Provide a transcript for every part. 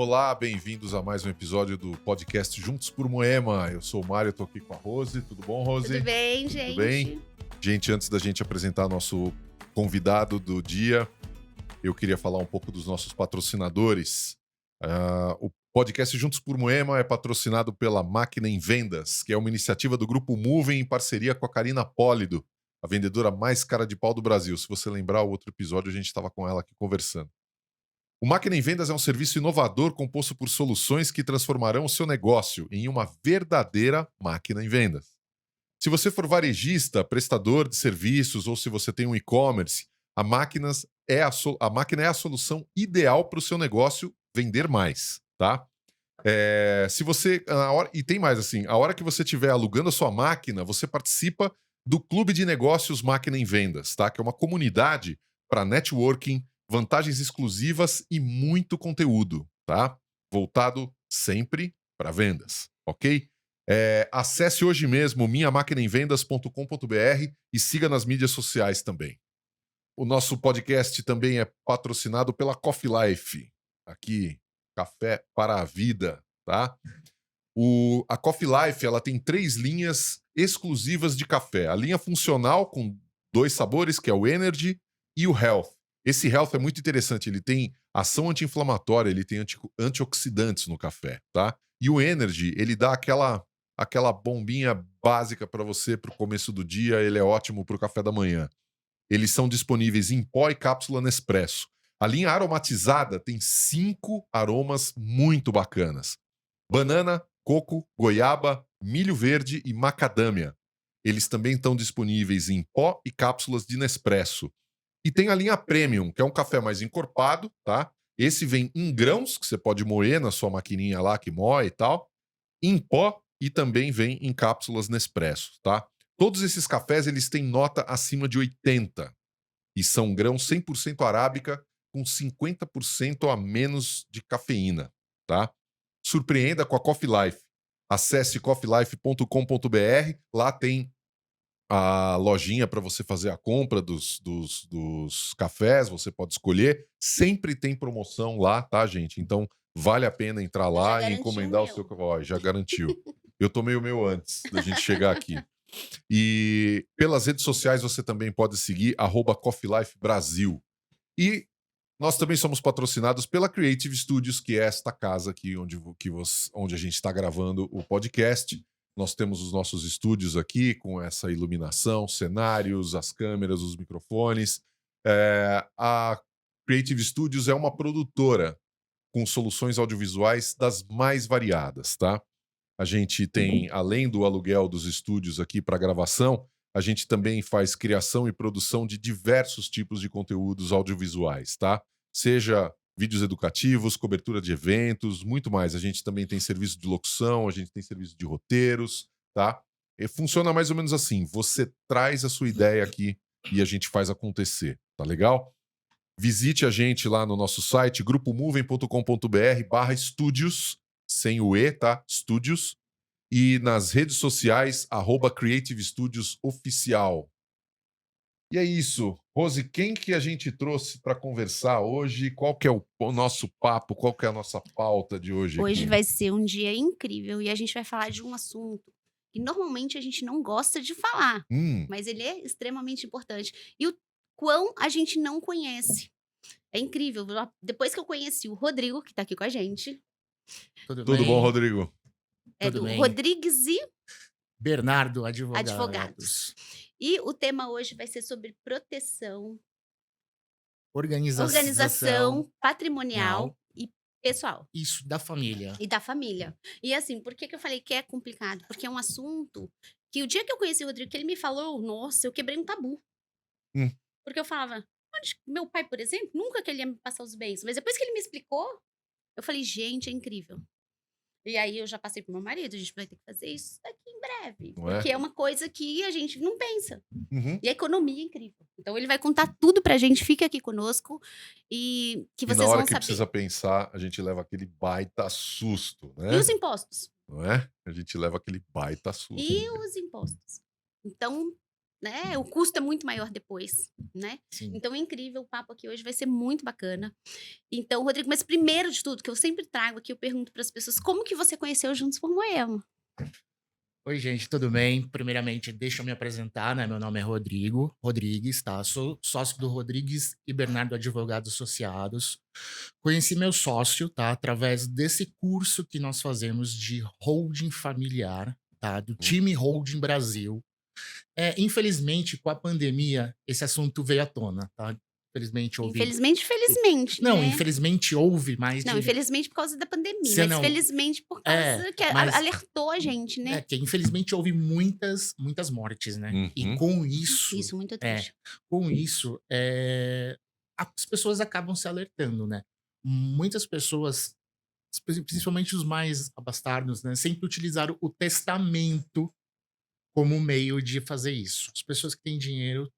Olá, bem-vindos a mais um episódio do podcast Juntos por Moema. Eu sou o Mário, tô aqui com a Rose. Tudo bom, Rose? Tudo bem, gente? Tudo bem? Gente, antes da gente apresentar nosso convidado do dia, eu queria falar um pouco dos nossos patrocinadores. O podcast Juntos por Moema é patrocinado pela Máquina em Vendas, que é uma iniciativa do Grupo Movem em parceria com a Karina Pólido, a vendedora mais cara de pau do Brasil. Se você lembrar o outro episódio, a gente estava com ela aqui conversando. O Máquina em Vendas é um serviço inovador composto por soluções que transformarão o seu negócio em uma verdadeira máquina em vendas. Se você for varejista, prestador de serviços ou se você tem um e-commerce, a máquina é a solução ideal para o seu negócio vender mais, tá? Se você e tem mais assim, a hora que você estiver alugando a sua máquina, você participa do Clube de Negócios Máquina em Vendas, tá? Que é uma comunidade para networking, vantagens exclusivas e muito conteúdo, tá? Voltado sempre para vendas, ok? Acesse hoje mesmo minhamaquinaemvendas.com.br e siga nas mídias sociais também. O nosso podcast também é patrocinado pela Coffee Life. Aqui, café para a vida, tá? A Coffee Life, ela tem 3 linhas exclusivas de café. A linha funcional, com 2 sabores, que é o Energy e o Health. Esse Health é muito interessante, ele tem ação anti-inflamatória, ele tem antioxidantes no café, tá? E o Energy, ele dá aquela bombinha básica para você pro começo do dia, ele é ótimo pro café da manhã. Eles são disponíveis em pó e cápsula Nespresso. A linha aromatizada tem 5 aromas muito bacanas: banana, coco, goiaba, milho verde e macadâmia. Eles também estão disponíveis em pó e cápsulas de Nespresso. E tem a linha Premium, que é um café mais encorpado, tá? Esse vem em grãos, que você pode moer na sua maquininha lá, que moe e tal, em pó, e também vem em cápsulas Nespresso, tá? Todos esses cafés, eles têm nota acima de 80. E são grãos 100% arábica, com 50% a menos de cafeína, tá? Surpreenda com a Coffee Life. Acesse coffeelife.com.br, lá tem a lojinha para você fazer a compra dos cafés, você pode escolher. Sempre tem promoção lá, tá, gente? Então, vale a pena entrar lá e encomendar o seu... Já garantiu. Eu tomei o meu antes da gente chegar aqui. E pelas redes sociais você também pode seguir @CoffeeLifeBrasil. E nós também somos patrocinados pela Creative Studios, que é esta casa aqui onde a gente está gravando o podcast. Nós temos os nossos estúdios aqui com essa iluminação, cenários, as câmeras, os microfones. A Creative Studios é uma produtora com soluções audiovisuais das mais variadas, tá? A gente tem, além do aluguel dos estúdios aqui para gravação, a gente também faz criação e produção de diversos tipos de conteúdos audiovisuais, tá? Seja vídeos educativos, cobertura de eventos, muito mais. A gente também tem serviço de locução, a gente tem serviço de roteiros, tá? E funciona mais ou menos assim. Você traz a sua ideia aqui e a gente faz acontecer, tá legal? Visite a gente lá no nosso site, grupomovem.com.br/estúdios, sem o E, tá? Estúdios. E nas redes sociais, @Creative Studios Oficial. E é isso. Rose, quem que a gente trouxe para conversar hoje? Qual que é o nosso papo? Qual que é a nossa pauta de hoje Hoje aqui? vai ser um dia incrível e a gente vai falar de um assunto que normalmente a gente não gosta de falar, mas ele é extremamente importante. E o quão a gente não conhece. É incrível. Depois que eu conheci o Rodrigo, que tá aqui com a gente, Tudo Tudo bom, bem? Rodrigo? é Tudo do bem. Rodrigues e Bernardo, advogados. Advogados. E o tema hoje vai ser sobre proteção, Organização organização patrimonial e pessoal. Isso, da família. E da família. E assim, por que eu falei que é complicado? Porque é um assunto que o dia que eu conheci o Rodrigo, que ele me falou, nossa, eu quebrei um tabu. Hum. Porque eu falava, meu pai, por exemplo, nunca que ele ia me passar os bens. Mas depois que ele me explicou, eu falei, gente, é incrível. E aí eu já passei pro meu marido, a gente vai ter que fazer isso daqui em breve. Não é? Porque é uma coisa que a gente não pensa. Uhum. E a economia é incrível. Então ele vai contar tudo pra gente, fica aqui conosco e que E na vocês hora vão que saber. precisa pensar, a gente leva aquele baita susto, E né? os impostos? Não é? A gente leva aquele baita susto. E os impostos? Então, né? O custo é muito maior depois, né? Sim. Então é incrível, o papo aqui hoje vai ser muito bacana. Então, Rodrigo, mas primeiro de tudo, que eu sempre trago aqui, eu pergunto para as pessoas, como que você conheceu Juntos por Moema? Oi, gente, tudo bem? Primeiramente, deixa eu me apresentar, né? Meu nome é Rodrigo Rodrigues, tá? Sou sócio do Rodrigues e Bernardo Advogados Associados. Conheci meu sócio, tá? Através desse curso que nós fazemos de holding familiar, tá? Do time Holding Brasil. Infelizmente, com a pandemia, esse assunto veio à tona, tá? Infelizmente houve. Infelizmente, felizmente, Não, né? infelizmente houve mais Não, de. infelizmente por causa da pandemia, Você mas não. felizmente por causa que Mas alertou a gente, né? que infelizmente houve muitas mortes, né? E Uhum. com isso, Isso, muito triste. as pessoas acabam se alertando, né? Muitas pessoas, principalmente os mais abastados, né? Sempre utilizaram o testamento como meio de fazer isso. As pessoas que têm dinheiro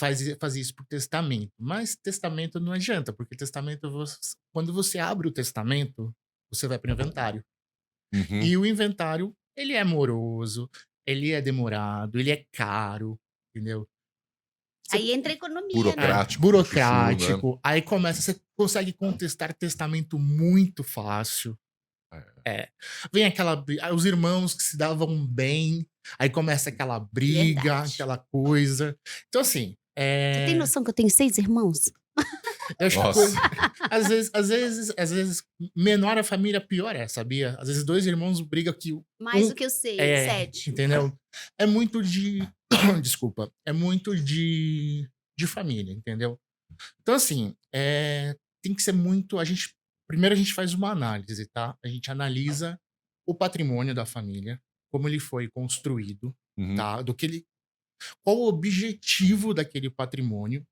fazem isso por testamento. Mas testamento não adianta, porque testamento, quando você abre o testamento, você vai para o inventário. Uhum. E o inventário, ele é moroso, ele é demorado, ele é caro, entendeu? Aí entra a economia, Burocrático. né? Burocrático. Né? Aí você consegue contestar testamento muito fácil. Vem os irmãos que se davam bem, aí começa aquela briga, Verdade. aquela coisa. Então, assim. Você tem noção que eu tenho 6 irmãos? Eu acho Nossa. que às vezes, menor a família, pior sabia? Às vezes 2 irmãos brigam que Mais do que eu sei, 7. entendeu? É muito de desculpa, é muito de família, entendeu? Então, assim, tem que ser muito primeiro a gente faz uma análise, tá? A gente analisa o patrimônio da família, como ele foi construído, Uhum. tá? Qual o objetivo daquele patrimônio,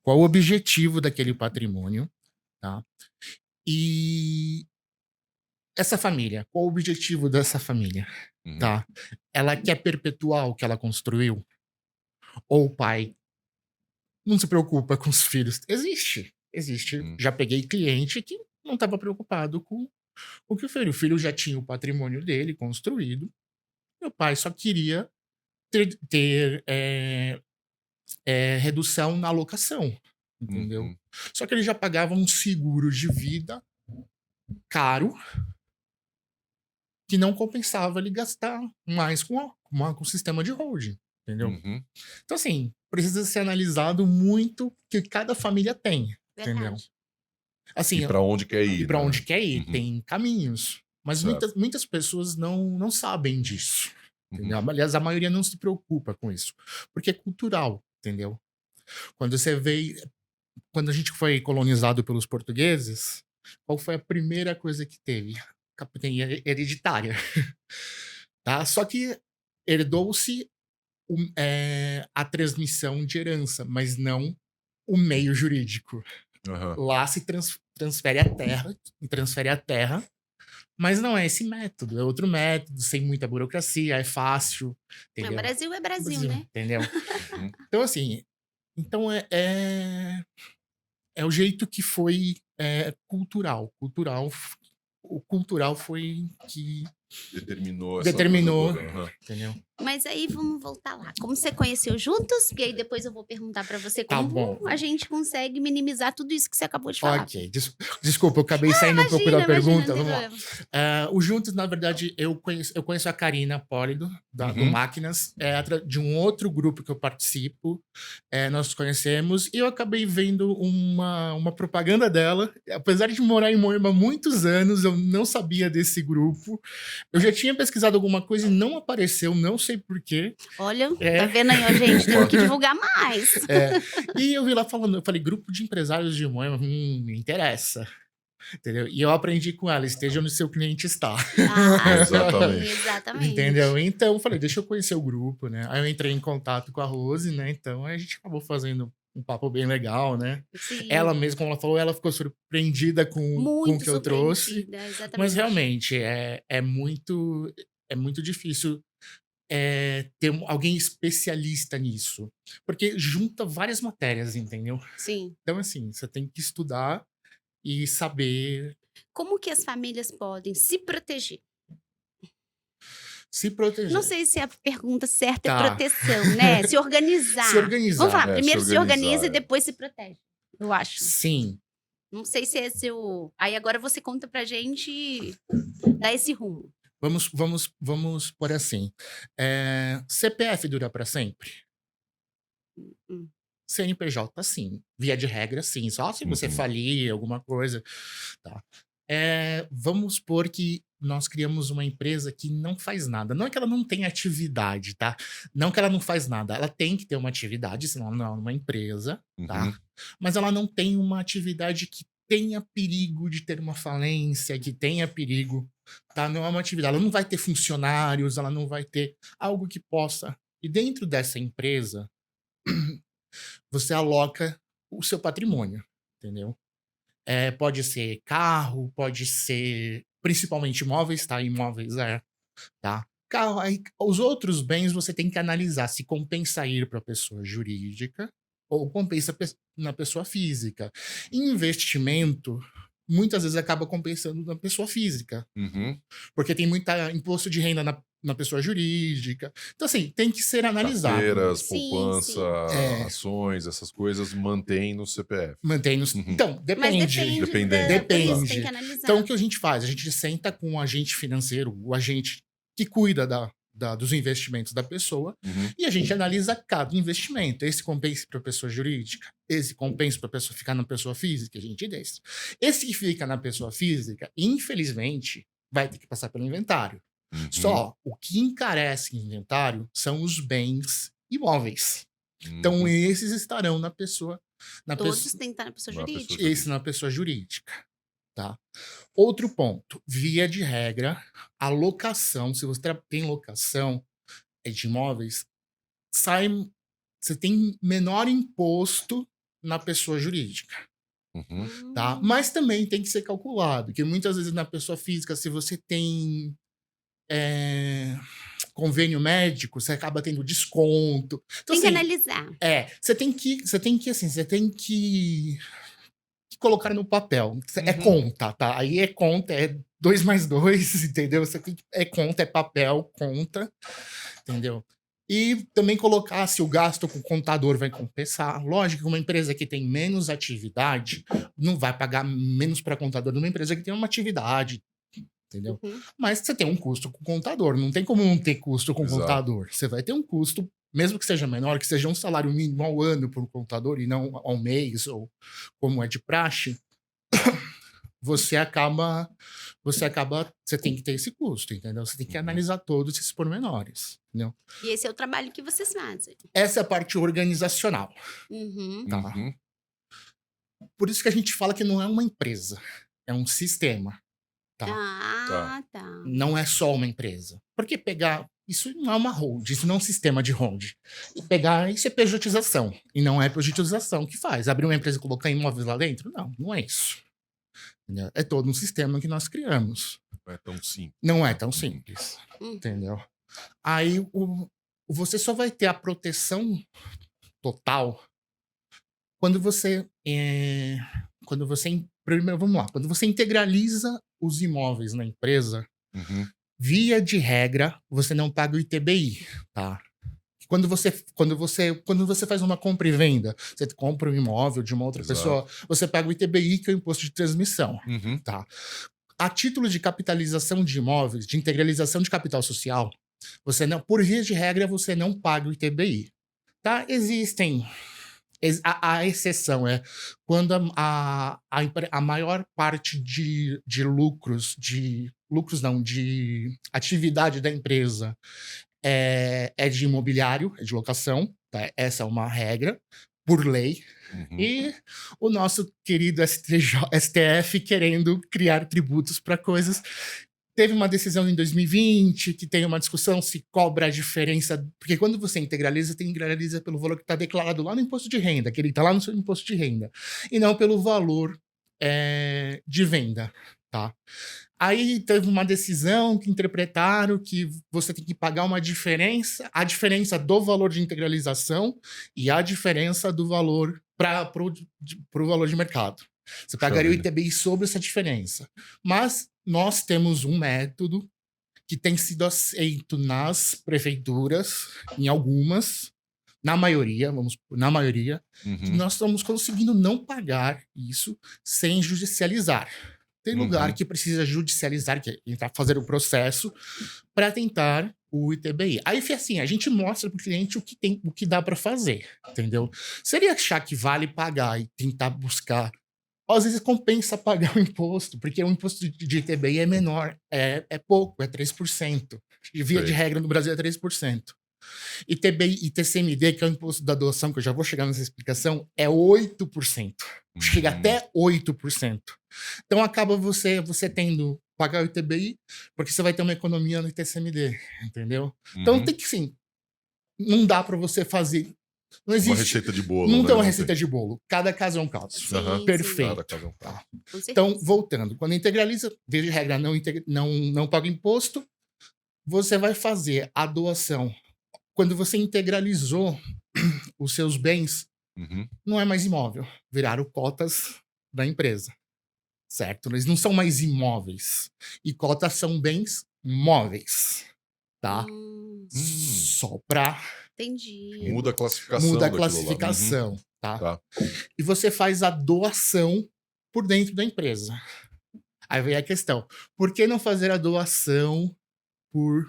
qual o objetivo daquele patrimônio, tá? E essa família, qual o objetivo dessa família, Uhum. tá? Ela quer perpetuar o que ela construiu? Ou o pai não se preocupa com os filhos? Existe. Já peguei cliente que não estava preocupado com o que o filho já tinha o patrimônio dele construído. Meu pai só queria ter redução na locação, entendeu? Uhum. Só que ele já pagava um seguro de vida caro que não compensava ele gastar mais com o sistema de holding, entendeu? Uhum. Então, assim, precisa ser analisado muito que cada família tem, entendeu? Verdade. Assim, E para onde quer ir? e para né? onde quer ir, Uhum. tem caminhos. Mas Certo. muitas pessoas não sabem disso. Entendeu? Uhum. Aliás, a maioria não se preocupa com isso. Porque é cultural, entendeu? Quando a gente foi colonizado pelos portugueses, qual foi a primeira coisa que teve? Capitania hereditária. Tá? Só que herdou-se a transmissão de herança, mas não o meio jurídico. Uhum. Lá se transfere a terra, mas não é esse método, é outro método, sem muita burocracia, é fácil, entendeu? O Brasil é Brasil, né? Entendeu? Uhum. Então, assim, é o jeito que foi cultural. O cultural foi que Determinou. determinou, entendeu? Mas aí vamos voltar lá. Como você conheceu juntos? Porque aí depois eu vou perguntar pra você Tá como bom. a gente consegue minimizar tudo isso que você acabou de falar. Ok, desculpa, eu acabei saindo um pouco da pergunta. Imagina, Vamos lá. O Juntos, na verdade, eu conheço a Karina Pólido, do Uhum. Máquinas, de um outro grupo que eu participo. Nós nos conhecemos e eu acabei vendo uma propaganda dela. Apesar de morar em Moema há muitos anos, eu não sabia desse grupo. Eu já tinha pesquisado alguma coisa e não apareceu, não sei porquê. Olha, tá vendo aí, ó, gente? Temos que divulgar mais. E eu vi lá falando, eu falei, grupo de empresários de Moema, me interessa. Entendeu? E eu aprendi com ela, esteja onde seu cliente está. Exatamente. Entendeu? Então eu falei, deixa eu conhecer o grupo, né? Aí eu entrei em contato com a Rose, né? Então a gente acabou fazendo um papo bem legal, né? Sim. Ela mesma, como ela falou, ela ficou surpreendida com o que eu trouxe. Exatamente. Mas realmente é muito difícil ter alguém especialista nisso. Porque junta várias matérias, entendeu? Sim. Então, assim, você tem que estudar e saber. Como que as famílias podem se proteger? Se proteger. Não sei se a pergunta certa Tá. é proteção, né? Se organizar. Se organizar. Vamos falar, primeiro se organiza é. e depois se protege. Eu acho. Sim. Não sei se esse é o... Aí agora você conta pra gente dar esse rumo. Vamos por assim. CPF dura para sempre? CNPJ, sim. Via de regra, sim. Só se você falir alguma coisa. Tá. Vamos supor que nós criamos uma empresa que não faz nada. Não é que ela não tem atividade, tá? Não que ela não faz nada. Ela tem que ter uma atividade, senão ela não é uma empresa, tá? Mas ela não tem uma atividade que tenha perigo de ter uma falência, que tenha perigo, tá? Não é uma atividade. Ela não vai ter funcionários, ela não vai ter algo que possa. E dentro dessa empresa, você aloca o seu patrimônio, entendeu? Pode ser carro, pode ser principalmente imóveis, tá? Imóveis tá? Carro, aí, os outros bens você tem que analisar se compensa ir para a pessoa jurídica ou compensa na pessoa física. Investimento, muitas vezes acaba compensando na pessoa física. Porque tem muito imposto de renda na pessoa jurídica. Então, assim, tem que ser analisado. Carteiras, Sim, poupança, sim. ações, essas coisas, mantém no CPF. Mantém no... Então, depende. Mas depende. Depende. Tem que analisar. Então, o que a gente faz? A gente senta com o agente financeiro, o agente que cuida dos investimentos da pessoa, e a gente analisa cada investimento. Esse compensa para a pessoa jurídica, esse compensa para a pessoa ficar na pessoa física, a gente deixa. Esse que fica na pessoa física, infelizmente, vai ter que passar pelo inventário. Só o que encarece o inventário são os bens imóveis. Então, esses estarão na pessoa. Todos têm que estar na pessoa jurídica. Esse na pessoa jurídica. Tá? Outro ponto, via de regra, a locação, se você tem locação de imóveis, você tem menor imposto na pessoa jurídica. Tá? Mas também tem que ser calculado, porque muitas vezes na pessoa física, se você tem convênio médico, você acaba tendo desconto. Então, tem que assim, analisar. Você tem que colocar no papel. É conta, tá? Aí é conta, é 2 mais 2, entendeu? É conta, é papel, conta, entendeu? E também colocar se o gasto com o contador vai compensar. Lógico que uma empresa que tem menos atividade não vai pagar menos para contador de uma empresa que tem uma atividade, entendeu? Mas você tem um custo com o contador. Não tem como não ter custo com o contador. Você vai ter um custo, mesmo que seja menor, que seja um salário mínimo ao ano por um contador e não ao mês, ou como é de praxe, você tem que ter esse custo, entendeu? Você tem que analisar todos esses pormenores, entendeu? E esse é o trabalho que vocês fazem. Essa é a parte organizacional. Tá? Por isso que a gente fala que não é uma empresa, é um sistema. Tá? Tá. Não é só uma empresa. Porque isso não é uma hold, isso não é um sistema de hold. Isso é pejotização. E não é pejotização que faz. Abrir uma empresa e colocar imóveis lá dentro? Não é isso. Entendeu? É todo um sistema que nós criamos. Não é tão simples. Não é tão simples. Entendeu? Aí você só vai ter a proteção total quando você. Primeiro, vamos lá. Quando você integraliza os imóveis na empresa, via de regra, você não paga o ITBI, tá? Quando você faz uma compra e venda, você compra um imóvel de uma outra pessoa, você paga o ITBI, que é o imposto de transmissão, tá? A título de capitalização de imóveis, de integralização de capital social, por via de regra, você não paga o ITBI, tá? A exceção é quando a maior parte de de atividade da empresa é de imobiliário, é de locação, tá? Essa é uma regra, por lei. E o nosso querido STF querendo criar tributos para coisas. Teve uma decisão em 2020 que tem uma discussão se cobra a diferença, porque quando você integraliza pelo valor que está declarado lá no imposto de renda, que ele está lá no seu imposto de renda, e não pelo valor de venda, tá? Aí teve uma decisão que interpretaram que você tem que pagar a diferença do valor de integralização e a diferença do valor para o valor de mercado. Você pagaria o ITBI sobre essa diferença. Mas nós temos um método que tem sido aceito nas prefeituras, em algumas, na maioria, nós estamos conseguindo não pagar isso sem judicializar. Tem lugar que precisa judicializar, que é fazer o processo para tentar o ITBI. Aí, assim, a gente mostra para o cliente o que dá para fazer, entendeu? Se ele achar que vale pagar e tentar buscar, às vezes compensa pagar o imposto, porque o imposto de ITBI é menor, é pouco, é 3%. Via de regra no Brasil é 3%. ITBI e TCMD, que é o imposto da doação, que eu já vou chegar nessa explicação, é 8%. Chega até 8%. Então acaba você tendo pagar o ITBI, porque você vai ter uma economia no ITCMD, entendeu? Então tem que, sim, não dá para você fazer. Não existe. Uma receita de bolo. Não né? tem uma receita de bolo. Cada caso é um caso. Sim, Perfeito. Cada caso é um caso. Então, voltando. Quando integraliza, via de regra, não paga imposto, você vai fazer a doação. Quando você integralizou os seus bens, não é mais imóvel. Viraram cotas da empresa. Certo? Eles não são mais imóveis. E cotas são bens móveis. Tá? Só pra... Entendi. Muda a classificação. Muda a classificação. Tá? E você faz a doação por dentro da empresa. Aí vem a questão. Por que não fazer a doação por...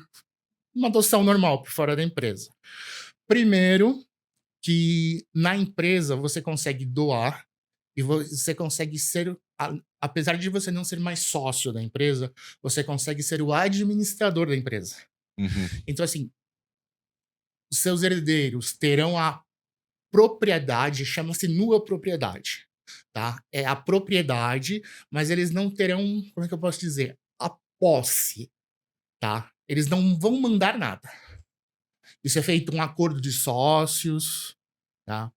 uma adoção normal, por fora da empresa? Primeiro, que na empresa você consegue doar e você consegue ser, apesar de você não ser mais sócio da empresa, você consegue ser o administrador da empresa. Então, assim, os seus herdeiros terão a propriedade, chama-se nua propriedade, tá? É a propriedade, mas eles não terão, como é que eu posso dizer? A posse, tá? Eles não vão mandar nada. Isso é feito um acordo de sócios, tá?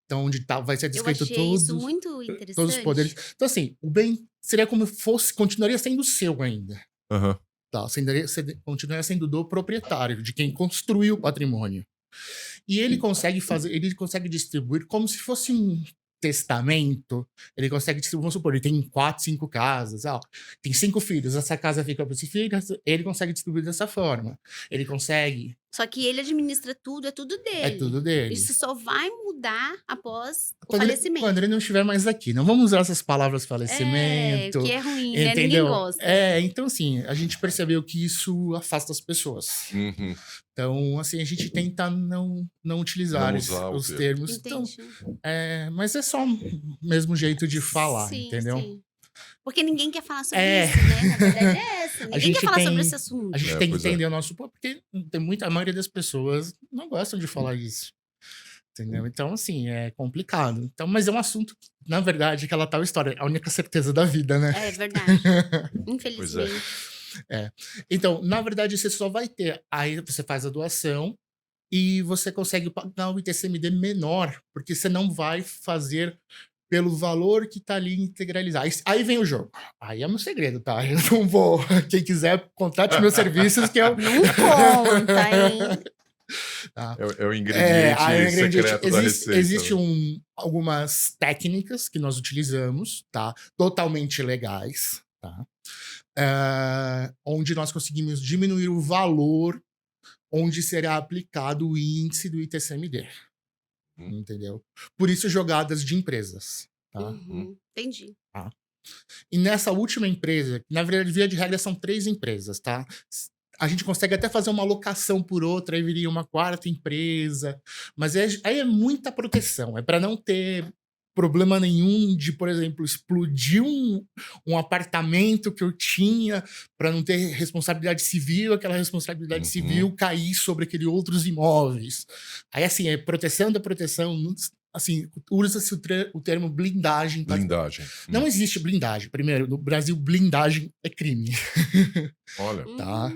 Então, onde vai ser descrito isso muito interessante. todos os poderes. Então, assim, o bem seria como fosse, continuaria sendo seu ainda. Tá? Continuaria sendo do proprietário, de quem construiu o patrimônio. E ele consegue distribuir como se fosse um testamento. Ele consegue distribuir, vamos supor, ele tem 4, 5 casas, tem 5 filhos, essa casa fica para esse filho, ele consegue distribuir dessa forma. Ele consegue... Só que ele administra tudo, é tudo dele. É tudo dele. Isso só vai mudar após o falecimento. Quando ele não estiver mais aqui. Não vamos usar essas palavras falecimento. Que é ruim, entendeu? Né? Ninguém gosta. Então, assim, a gente percebeu que isso afasta as pessoas. Então, assim, a gente tenta não utilizar os termos. Então, mas é só o mesmo jeito de falar, entendeu? Sim. Porque ninguém quer falar sobre isso, né? Na verdade é essa. Ninguém quer falar sobre esse assunto. A gente tem que entender o nosso... Porque a maioria das pessoas não gostam de falar isso. Entendeu? Então, assim, é complicado. Então, mas é um assunto que, na verdade, aquela tal história, a única certeza da vida, né? É verdade. Infelizmente. Então, na verdade, você só vai ter... Aí você faz a doação e você consegue pagar um ITCMD menor, porque você não vai fazer... pelo valor que tá ali integralizado. Aí vem o jogo. Aí é meu segredo, tá? Eu não vou... Quem quiser, contate meus serviços que eu... Não conta, hein? Tá. É o ingrediente secreto da receita. Existem algumas técnicas que nós utilizamos, tá? Totalmente legais, tá? Onde nós conseguimos diminuir o valor onde será aplicado o índice do ITCMD. Entendeu? Por isso, jogadas de empresas. Tá? Entendi. Tá? E nessa última empresa, na verdade, via de regra, são 3 empresas, tá? A gente consegue até fazer uma locação por outra, aí viria uma 4ª empresa, mas aí é muita proteção, é para não ter problema nenhum de, por exemplo, explodir um apartamento que eu tinha para não ter responsabilidade civil, aquela responsabilidade civil cair sobre aqueles outros imóveis. Aí, assim, é proteção da proteção, assim, usa-se o termo blindagem. Blindagem. Não existe blindagem. Primeiro, no Brasil, blindagem é crime. Olha. Tá?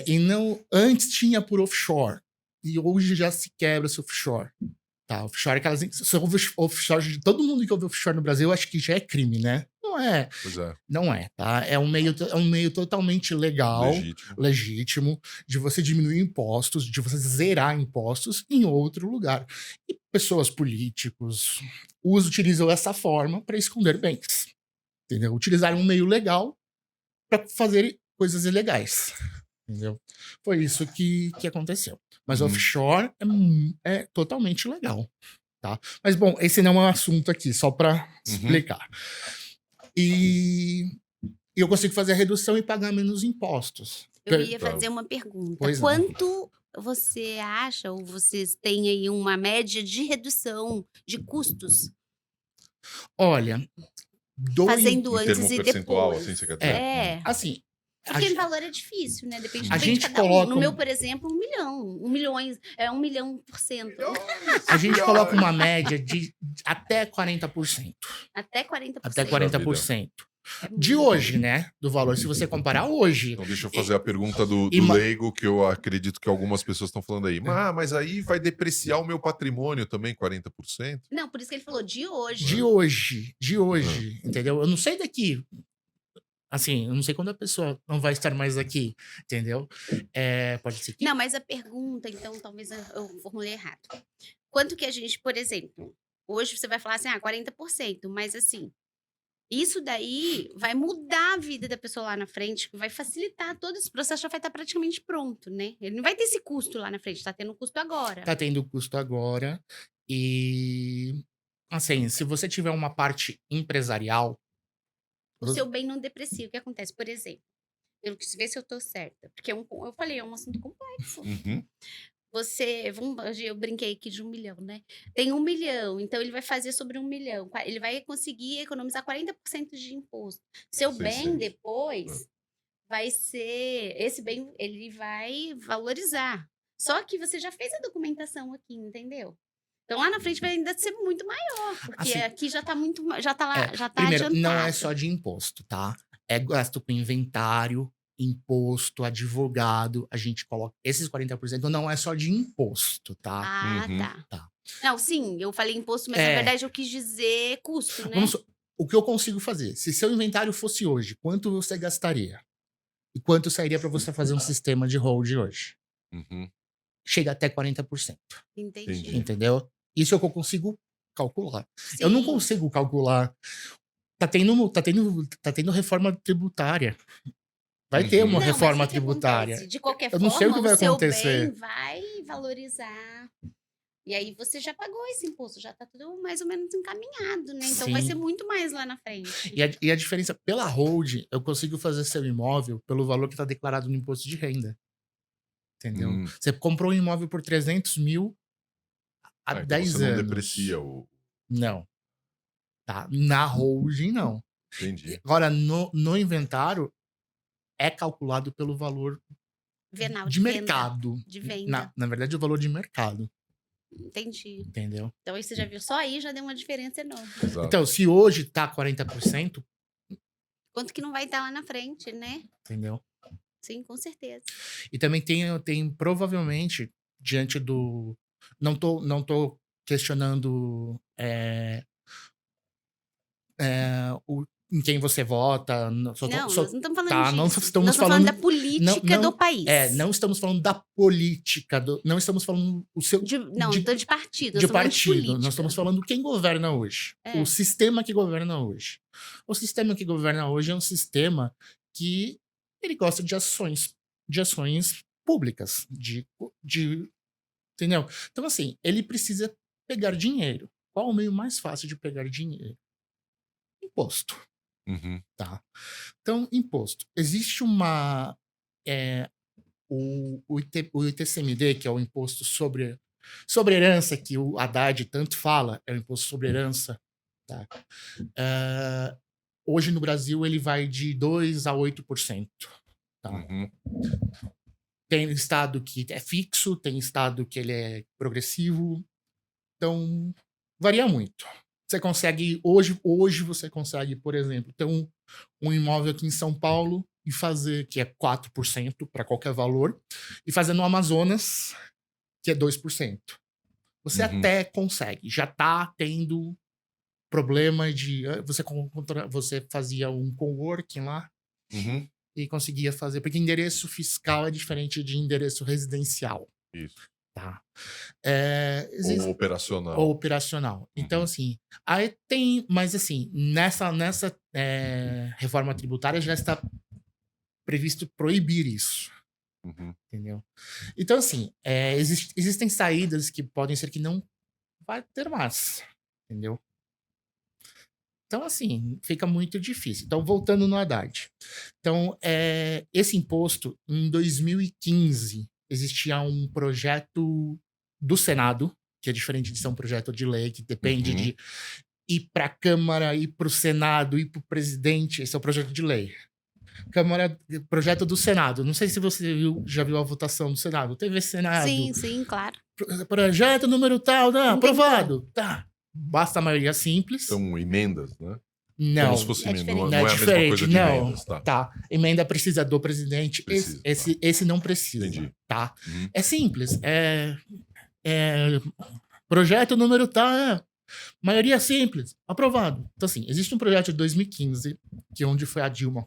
E não, antes tinha por offshore, e hoje já se quebra esse offshore. Tá, offshore, offshore de todo mundo que ouve offshore no Brasil, eu acho que já é crime, né? Não é. Pois é. Não é, tá? É um meio totalmente legal, legítimo, de você diminuir impostos, de você zerar impostos em outro lugar. E pessoas políticos utilizam essa forma para esconder bens. Entendeu? Utilizaram um meio legal para fazer coisas ilegais. Entendeu? Foi isso que aconteceu. Mas offshore é totalmente legal. Tá? Mas, bom, esse não é um assunto aqui, só para explicar. E eu consigo fazer a redução e pagar menos impostos. Eu ia fazer uma pergunta. Pois Quanto você acha, ou vocês têm aí uma média de redução de custos? Olha, fazendo Em antes termo e percentual, depois. assim, você quer dizer? assim, Porque o valor é difícil, né? Depende a de gente cada um. coloca No meu, por exemplo, 1 milhão. 1 milhão%. a gente coloca uma média de até 40%. Até 40%. Até 40%. É De muito. hoje, né? Do valor, se você comparar hoje. Então deixa eu fazer a pergunta do leigo, que eu acredito que algumas pessoas estão falando aí. Mas aí vai depreciar o meu patrimônio também, 40%? Não, por isso que ele falou de hoje. De hoje, entendeu? Eu não sei daqui. Assim, eu não sei quando a pessoa não vai estar mais aqui, entendeu? Pode ser que... Não, mas a pergunta, então, talvez eu formulei errado. Quanto que a gente, por exemplo, hoje você vai falar assim, 40%, mas assim, isso daí vai mudar a vida da pessoa lá na frente, vai facilitar todo esse processo, já vai estar praticamente pronto, né? Ele não vai ter esse custo lá na frente, tá tendo custo agora. Tá tendo custo agora. E, assim, se você tiver uma parte empresarial... O seu bem não deprecia. O que acontece? Por exemplo, eu quis ver se eu tô certa, porque eu falei, é um assunto complexo. Eu brinquei aqui de 1 milhão, né? Tem 1 milhão, então ele vai fazer sobre 1 milhão. Ele vai conseguir economizar 40% de imposto. Seu bem depois vai ser... Esse bem, ele vai valorizar. Só que você já fez a documentação aqui, entendeu? Então lá na frente vai ainda ser muito maior, porque assim, aqui já tá muito... Já tá lá, já tá primeiro, adiantado. não é só de imposto, tá? É gasto com inventário, imposto, advogado, a gente coloca... Esses 40% não é só de imposto, tá? Tá. Não, sim, eu falei imposto, mas na verdade eu quis dizer custo, né? O que eu consigo fazer? Se seu inventário fosse hoje, quanto você gastaria? E quanto sairia para você fazer um sistema de hold hoje? Chega até 40%. Entendi. Entendeu? Isso é o que eu consigo calcular. Sim. Eu não consigo calcular. Tá tendo reforma tributária. Vai ter uma reforma tributária. De qualquer eu não sei o que vai o seu acontecer. bem vai valorizar. E aí você já pagou esse imposto, já tá tudo mais ou menos encaminhado, né? Então vai ser muito mais lá na frente. E a diferença, pela hold, eu consigo fazer seu imóvel pelo valor que está declarado no imposto de renda. Entendeu? Você comprou um imóvel por 300 mil há 10 você anos. Não deprecia o... Não. Tá? Na holding, não. Entendi. Agora, no inventário, é calculado pelo valor venal de mercado. De venda. Na verdade, o valor de mercado. Entendi. Entendeu? Então, aí você já viu, só aí já deu uma diferença enorme. Exato. Então, se hoje tá 40%... Quanto que não vai estar lá na frente, né? Entendeu? Sim, com certeza. E também tem provavelmente, diante do... Não tô questionando em quem você vota. Nós não estamos falando tá, disso. Não estamos nós falando da política do país. Não estamos falando da política. Não estamos falando o seu... de partido. De partido. Nós estamos falando quem governa hoje. O sistema que governa hoje. O sistema que governa hoje é um sistema que ele gosta de ações públicas. Entendeu? Então, assim, ele precisa pegar dinheiro. Qual o meio mais fácil de pegar dinheiro? Imposto. Tá? Então, imposto. Existe uma... o ITCMD, que é o imposto sobre herança, que o Haddad tanto fala, é o imposto sobre herança. Tá? Hoje, no Brasil, ele vai de 2% a 8%. Tá? Tem estado que é fixo, tem estado que ele é progressivo. Então, varia muito. Você consegue, hoje você consegue, por exemplo, ter um imóvel aqui em São Paulo e fazer, que é 4% para qualquer valor, e fazer no Amazonas, que é 2%. Você até consegue, já está tendo problema de... Você fazia um coworking lá e conseguia fazer, porque endereço fiscal é diferente de endereço residencial. Isso. Tá. Ou operacional. Ou operacional. Então, assim, aí tem... Mas, assim, nessa reforma tributária já está previsto proibir isso. Uhum. Entendeu? Então, assim, existem saídas que podem ser que não vai ter mais. Entendeu? Então, assim, fica muito difícil. Então, voltando no Haddad. Então, esse imposto, em 2015, existia um projeto do Senado, que é diferente de ser um projeto de lei, que depende de ir para a Câmara, ir para o Senado, ir para o presidente. Esse é o projeto de lei. Projeto do Senado. Não sei se você já viu a votação do Senado. Teve Senado. Sim, claro. Projeto número tal, aprovado. Tá. Basta a maioria simples. São emendas, né? Não. Como se fosse emenda. Não é a mesma coisa de emendas, tá. Emenda precisa do presidente. Precisa, esse não precisa. Entendi. Tá? É simples. Projeto número tal, maioria simples, aprovado. Então, assim, existe um projeto de 2015, que é onde foi a Dilma,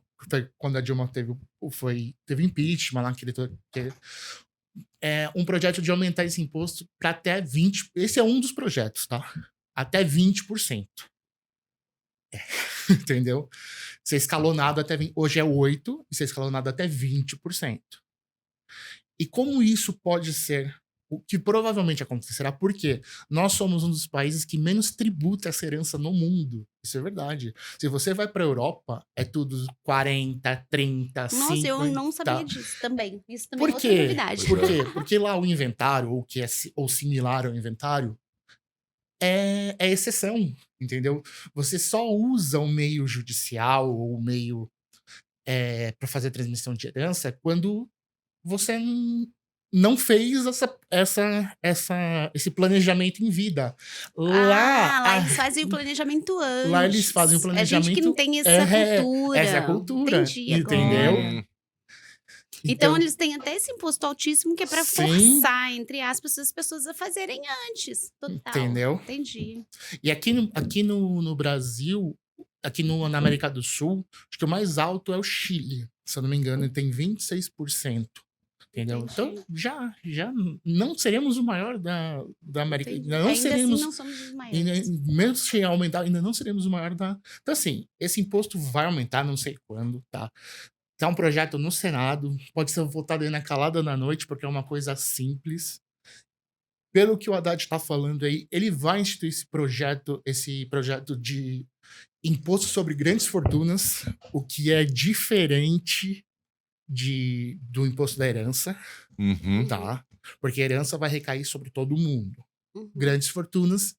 quando a Dilma teve impeachment lá, um projeto de aumentar esse imposto para até 20%. Esse é um dos projetos, tá? Até 20%. Entendeu? Ser escalonado até 20%. Hoje é 8%, e ser escalonado até 20%. E como isso pode ser o que provavelmente acontecerá, porque nós somos um dos países que menos tributa essa herança no mundo. Isso é verdade. Se você vai para a Europa, é tudo 40, 30, 50. Nossa, eu não sabia disso também. Isso também Por é outra quê? novidade. Por quê? Porque lá o inventário, ou similar ao inventário, é exceção, entendeu? Você só usa o meio judicial ou o meio para fazer transmissão de herança quando você não fez esse planejamento em vida. Lá eles fazem o planejamento antes. Lá eles fazem o planejamento. A gente que não tem essa cultura. Essa cultura. Entendi entendeu? Agora. Então, eles têm até esse imposto altíssimo que é para forçar, entre aspas, as pessoas a fazerem antes. Total. Entendeu? Entendi. E aqui no Brasil, na América do Sul, acho que o mais alto é o Chile. Se eu não me engano, ele tem 26%. Entendeu? Entendi. Então, já não seremos o maior da América. Ainda seremos, assim, não somos os maiores. Mesmo se aumentar, ainda não seremos o maior da... Então, assim, esse imposto vai aumentar, não sei quando, tá? Tá um projeto no Senado, pode ser votado aí na calada da noite, porque é uma coisa simples. Pelo que o Haddad está falando aí, ele vai instituir esse projeto de imposto sobre grandes fortunas, o que é diferente do imposto da herança, tá? Porque a herança vai recair sobre todo mundo. Grandes fortunas.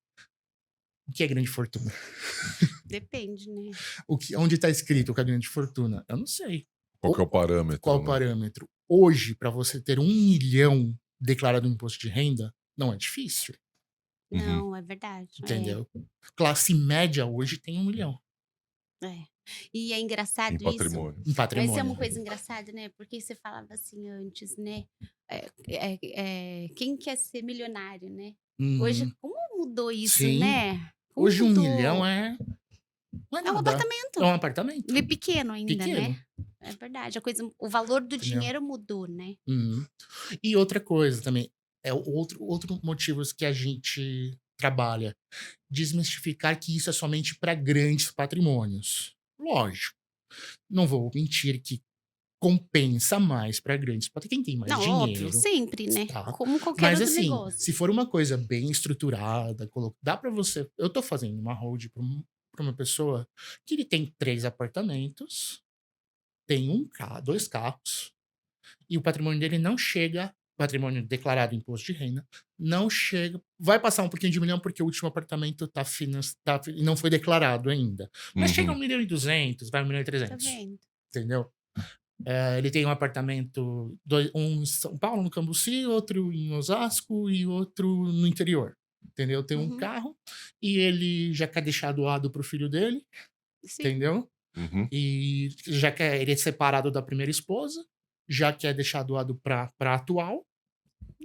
O que é grande fortuna? Depende, né? Onde está escrito que é grande fortuna? Eu não sei. Qual que é o parâmetro? Qual o parâmetro? Hoje, para você ter 1 milhão declarado no imposto de renda, não é difícil. Não, é verdade. Entendeu? Classe média hoje tem 1 milhão. E é engraçado em patrimônio. isso. Em patrimônio. Mas isso é uma coisa engraçada, né? Porque você falava assim antes, né? Quem quer ser milionário, né? Hoje, como mudou isso, Sim. né? Como hoje mudou? 1 milhão não é um apartamento. É um apartamento. E pequeno ainda, pequeno. né? É verdade. O valor do dinheiro mudou, né? E outra coisa também, outro motivo que a gente trabalha, desmistificar que isso é somente para grandes patrimônios. Lógico. Não vou mentir que compensa mais para grandes patrimônios. Quem tem mais dinheiro. Óbvio, sempre, né? Tá. Como qualquer outro assim, negócio. Se for uma coisa bem estruturada, dá para você... Eu tô fazendo uma hold para uma pessoa que ele tem 3 apartamentos, tem 2 carros, e o patrimônio dele não chega, patrimônio declarado imposto de renda, não chega, vai passar um pouquinho de 1 milhão porque o último apartamento não foi declarado ainda. Mas chega a 1.200.000, vai 1.300.000. Tá vendo? Entendeu? Ele tem um apartamento, um em São Paulo, no Cambuci, outro em Osasco e outro no interior. Entendeu? Tem um carro e ele já quer deixar doado pro filho dele. Sim. Entendeu? E já quer ele é separado da primeira esposa, já quer deixar doado pra atual.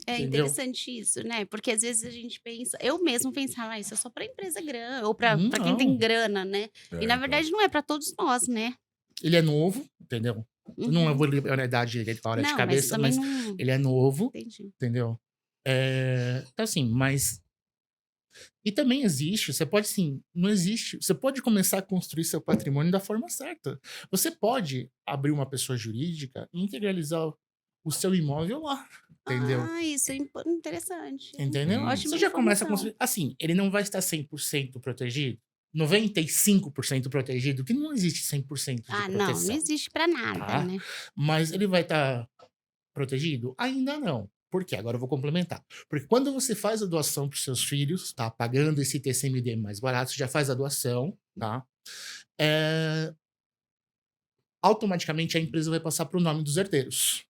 É interessante isso, né? Porque às vezes a gente pensa, eu mesmo pensava, isso é só pra empresa grana, ou pra quem tem grana, né? E na verdade não é pra todos nós, né? Ele é novo, entendeu? Não vou lembrar a idade dele na hora de cabeça, mas ele é novo. Entendi. Entendeu? Então, assim, mas E também existe, você pode sim, não existe, você pode começar a construir seu patrimônio da forma certa. Você pode abrir uma pessoa jurídica e integralizar o seu imóvel lá, entendeu? Isso é interessante. Entendeu? Ótima Você já começa a informação. construir. Assim, ele não vai estar 100% protegido, 95% protegido, que não existe 100% de proteção. Não existe para nada, tá? né? Mas ele vai estar protegido? Ainda não. Por quê? Agora eu vou complementar. Porque quando você faz a doação para os seus filhos, tá? Pagando esse TCMD mais barato, você já faz a doação, tá? Automaticamente a empresa vai passar para o nome dos herdeiros,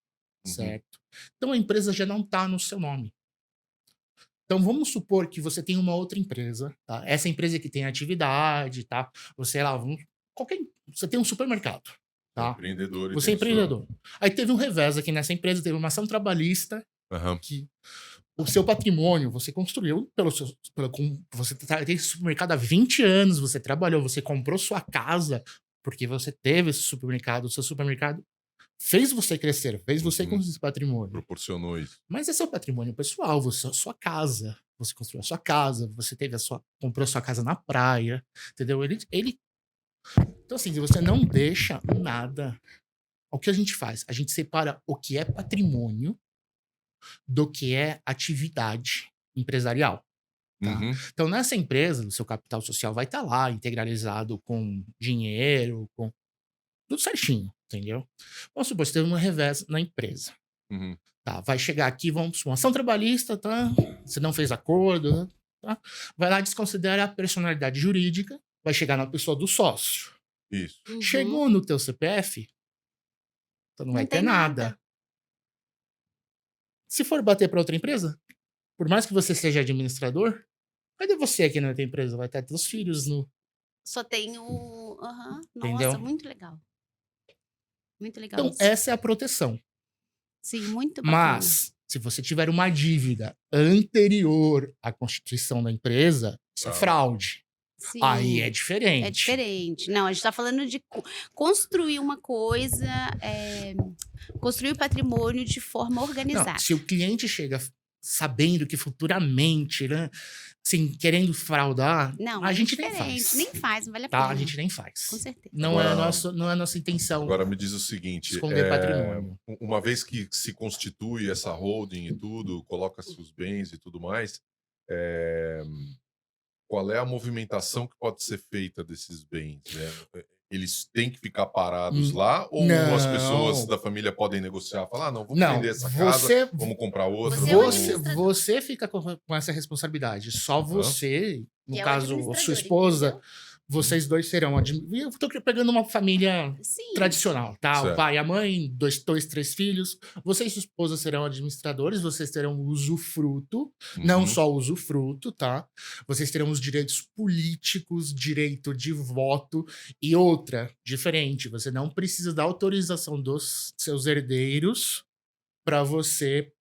certo? Então a empresa já não está no seu nome. Então vamos supor que você tem uma outra empresa, tá? Essa empresa que tem atividade, tá? Você lá, você tem um supermercado, tá? Empreendedor. Você é empreendedor. Aí teve um revés aqui nessa empresa, teve uma ação trabalhista que o seu patrimônio você construiu você tem esse supermercado há 20 anos, você trabalhou, você comprou sua casa porque você teve esse supermercado, o seu supermercado fez você crescer, fez você construir esse patrimônio. Proporcionou isso. Mas é seu patrimônio pessoal, a sua casa. Você construiu a sua casa, você comprou a sua casa na praia, entendeu? Então, assim, você não deixa nada. O que a gente faz? A gente separa o que é patrimônio do que é atividade empresarial. Tá? Então, nessa empresa, o seu capital social vai estar lá, integralizado com dinheiro, com tudo certinho, entendeu? Vamos supor, você teve uma revés na empresa. Tá, vai chegar aqui, vamos supor, uma ação trabalhista, tá? Você não fez acordo, tá? Vai lá, desconsidera a personalidade jurídica, vai chegar na pessoa do sócio. Isso. Chegou no teu CPF, então não vai ter nada. Se for bater para outra empresa, por mais que você seja administrador, cadê você aqui na tua empresa? Vai ter teus filhos no... Só tem o... Entendeu? Nossa, muito legal. Muito legal Então, isso. essa é a proteção. Sim, muito bacana. Mas, se você tiver uma dívida anterior à constituição da empresa, isso é fraude. Sim, aí é diferente. É diferente. Não, a gente está falando de construir uma coisa, construir o patrimônio de forma organizada. Não, se o cliente chega sabendo que futuramente, né, assim, querendo fraudar, não, a gente nem faz. Nem faz, não vale a pena. Tá, a gente nem faz. Com certeza. Não é a nossa intenção. Agora me diz o seguinte, esconder patrimônio. Uma vez que se constitui essa holding e tudo, coloca-se os bens e tudo mais, qual é a movimentação que pode ser feita desses bens? Né? Eles têm que ficar parados lá ou não. as pessoas da família podem negociar, falar, não, vamos vender essa casa, vamos comprar outra. Você fica com essa responsabilidade. Só você, no caso, a sua esposa, entendeu? Vocês dois serão... Eu tô pegando uma família tradicional, tá? Certo. O pai e a mãe, dois, três filhos. Você e sua esposa serão administradores, vocês terão usufruto, não só usufruto, tá? Vocês terão os direitos políticos, direito de voto e outra, diferente. Você não precisa da autorização dos seus herdeiros para você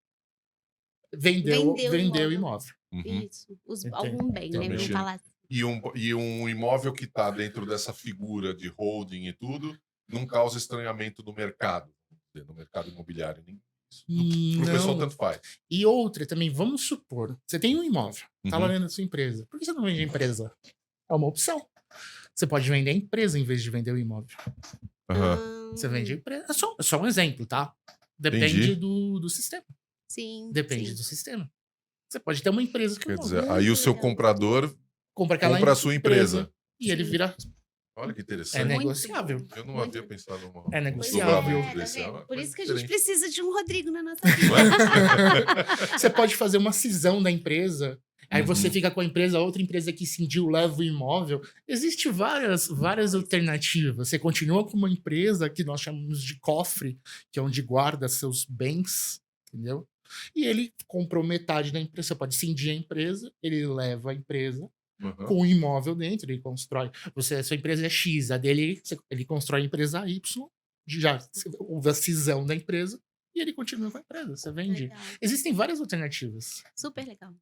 vender o imóvel. Isso. Algum bem, né? Vamos falar assim. E um imóvel que está dentro dessa figura de holding e tudo, não causa estranhamento do mercado imobiliário. Para o pessoal tanto faz. E outra também, vamos supor, você tem um imóvel, tá lá dentro da sua empresa. Por que você não vende a empresa? É uma opção. Você pode vender a empresa em vez de vender o imóvel. Você vende a empresa. É só um exemplo, tá? Depende do sistema. Sim. Depende do sistema. Você pode ter uma empresa que... Quer dizer, aí o seu comprador compra a sua empresa. E ele vira... Olha que interessante. É negociável. Eu não havia pensado numa... É negociável. Por isso que a gente precisa de um Rodrigo na nossa vida. Você pode fazer uma cisão da empresa, aí você fica com a empresa, a outra empresa que cindiu leva o imóvel. Existem várias alternativas. Você continua com uma empresa que nós chamamos de cofre, que é onde guarda seus bens, entendeu? E ele comprou metade da empresa. Você pode cindir a empresa, ele leva a empresa com o imóvel dentro, ele constrói. A sua empresa é X, a dele, ele constrói a empresa Y, já houve a cisão da empresa e ele continua com a empresa. Você vende. Legal. Existem várias alternativas. Super legal.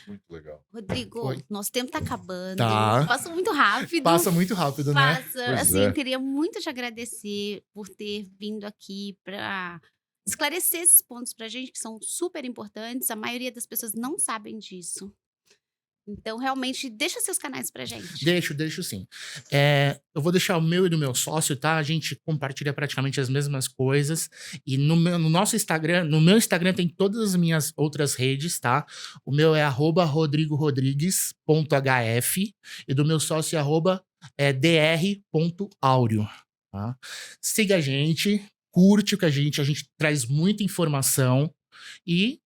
Muito legal. Rodrigo, nosso tempo tá acabando. Tá. Passa muito rápido. Passa muito rápido, né? Eu queria muito te agradecer por ter vindo aqui para esclarecer esses pontos pra gente, que são super importantes. A maioria das pessoas não sabem disso. Então, realmente, deixa seus canais pra gente. Deixo sim. Eu vou deixar o meu e do meu sócio, tá? A gente compartilha praticamente as mesmas coisas. E no nosso Instagram, no meu Instagram tem todas as minhas outras redes, tá? O meu é @rodrigorodrigues.hf e do meu sócio é dr.aureo, tá? Siga a gente, curte com a gente traz muita informação e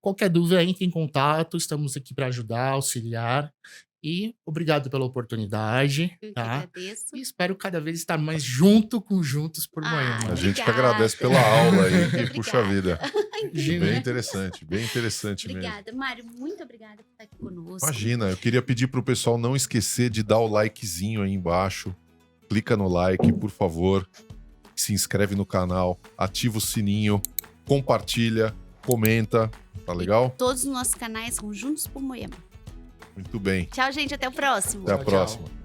qualquer dúvida, entre em contato, estamos aqui para ajudar, auxiliar. E obrigado pela oportunidade, Eu que tá? agradeço. E espero cada vez estar mais junto com Juntos por Moema. A gente que Obrigada. agradece pela aula aí, que Obrigada. puxa vida. Imagina. Bem interessante mesmo. Obrigada, Mário. Muito obrigada por estar aqui conosco. Imagina, eu queria pedir pro pessoal não esquecer de dar o likezinho aí embaixo. Clica no like, por favor. Se inscreve no canal, ativa o sininho, compartilha, comenta. Tá legal? Todos os nossos canais são Juntos por Moema. Muito bem. Tchau, gente. Até o próximo. Até a Tchau, próxima. tchau.